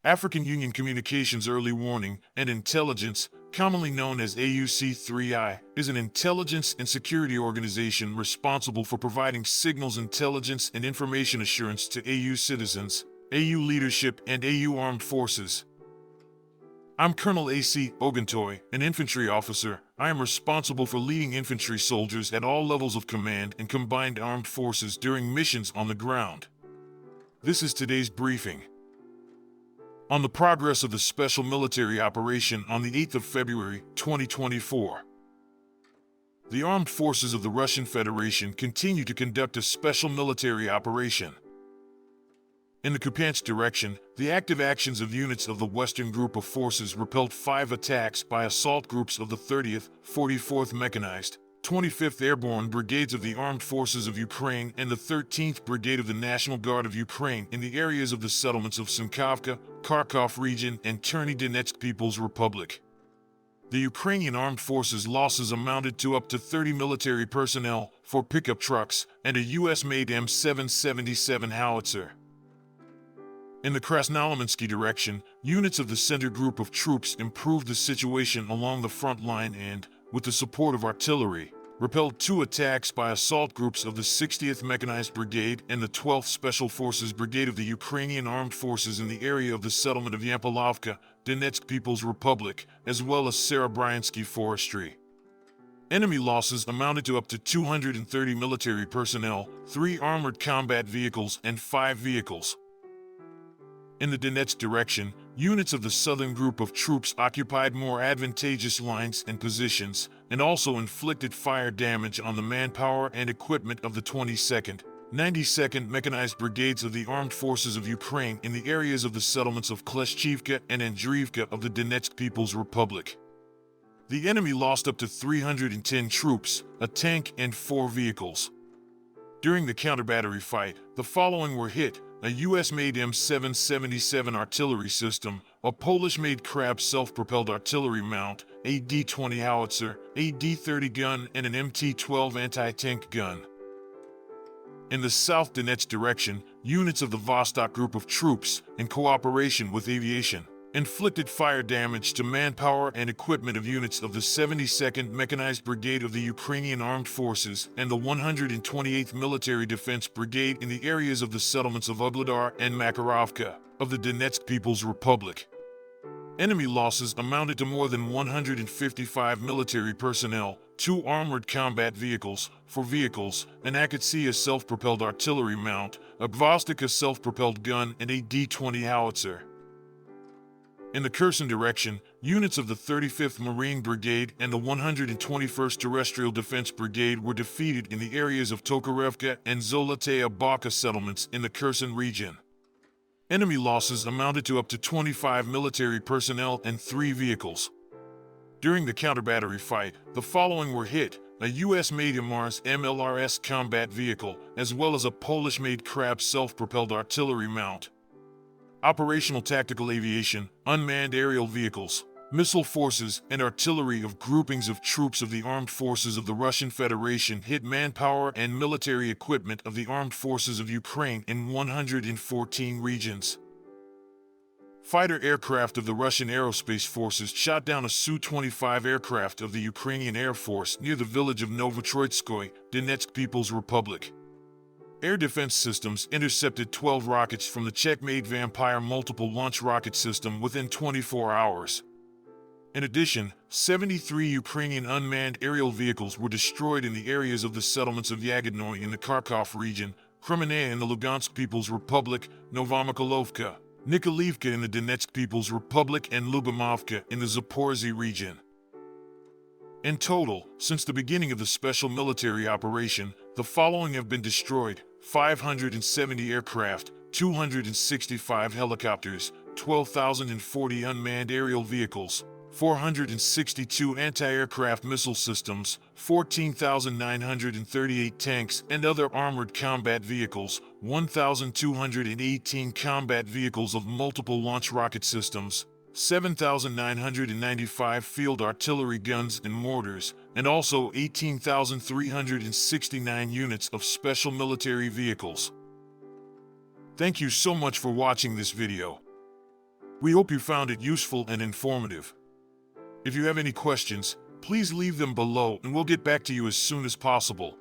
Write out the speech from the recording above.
African Union Communications Early Warning and Intelligence, commonly known as AUC3I, is an intelligence and security organization responsible for providing signals intelligence and information assurance to AU citizens, AU leadership, and AU armed forces. I'm Colonel A.C. Oguntyoe, an infantry officer. I am responsible for leading infantry soldiers at all levels of command and combined armed forces during missions on the ground. This is today's briefing. On the progress of the special military operation on the 8th of February, 2024. The armed forces of the Russian Federation continue to conduct a special military operation. In the Kupyansk direction, the active actions of units of the Western Group of Forces repelled 5 attacks by assault groups of the 30th, 44th Mechanized, 25th Airborne Brigades of the Armed Forces of Ukraine and the 13th Brigade of the National Guard of Ukraine in the areas of the settlements of Sinkovka, Kharkov region, and Cherny Donetsk People's Republic. The Ukrainian Armed Forces losses amounted to up to 30 military personnel, 4 pickup trucks, and a US-made M777 howitzer. In the Krasnolomensky direction, units of the Center Group of Troops improved the situation along the front line and, with the support of artillery, repelled 2 attacks by assault groups of the 60th Mechanized Brigade and the 12th Special Forces Brigade of the Ukrainian Armed Forces in the area of the settlement of Yampolovka, Donetsk People's Republic, as well as Serebryansky Forestry. Enemy losses amounted to up to 230 military personnel, 3 armored combat vehicles, and 5 vehicles. In the Donetsk direction, units of the Southern Group of Troops occupied more advantageous lines and positions, and also inflicted fire damage on the manpower and equipment of the 22nd, 92nd Mechanized Brigades of the Armed Forces of Ukraine in the areas of the settlements of Kleshchivka and Andriivka of the Donetsk People's Republic. The enemy lost up to 310 troops, a tank, and 4 vehicles. During the counter-battery fight, the following were hit: a US-made M777 artillery system, a Polish-made Krab self-propelled artillery mount, a D-20 howitzer, a D-30 gun, and an MT-12 anti-tank gun. In the South Donetsk direction, units of the Vostok Group of Troops, in cooperation with aviation, inflicted fire damage to manpower and equipment of units of the 72nd Mechanized Brigade of the Ukrainian Armed Forces and the 128th Military Defense Brigade in the areas of the settlements of Ugledar and Makarovka of the Donetsk People's Republic. Enemy losses amounted to more than 155 military personnel, 2 armored combat vehicles, 4 vehicles, an AUC3I self-propelled artillery mount, a Vostok self-propelled gun, and a D-20 howitzer. In the Kherson direction, units of the 35th Marine Brigade and the 121st Terrestrial Defense Brigade were defeated in the areas of Tokarevka and Zoloteya Baka settlements in the Kherson region. Enemy losses amounted to up to 25 military personnel and 3 vehicles. During the counter-battery fight, the following were hit: a US-made Mars MLRS combat vehicle, as well as a Polish-made Krab self-propelled artillery mount. Operational tactical aviation, unmanned aerial vehicles, missile forces, and artillery of groupings of troops of the armed forces of the Russian Federation hit manpower and military equipment of the armed forces of Ukraine in 114 regions. Fighter aircraft of the Russian Aerospace Forces shot down a Su-25 aircraft of the Ukrainian Air Force near the village of Novotroitskoye, Donetsk People's Republic. Air defense systems intercepted 12 rockets from the Czech-made Vampire multiple launch rocket system within 24 hours. In addition, 73 Ukrainian unmanned aerial vehicles were destroyed in the areas of the settlements of Yagodnoye in the Kharkov region, Kremenaya in the Lugansk People's Republic, Novomykolovka, Nikolaevka in the Donetsk People's Republic, and Lubimovka in the Zaporizhzhia region. In total, since the beginning of the special military operation, the following have been destroyed: 570 aircraft, 265 helicopters, 12,040 unmanned aerial vehicles, 462 anti-aircraft missile systems, 14,938 tanks and other armored combat vehicles, 1,218 combat vehicles of multiple launch rocket systems, 7,995 field artillery guns and mortars, and also 18,369 units of special military vehicles. Thank you so much for watching this video. We hope you found it useful and informative. If you have any questions, please leave them below and we'll get back to you as soon as possible.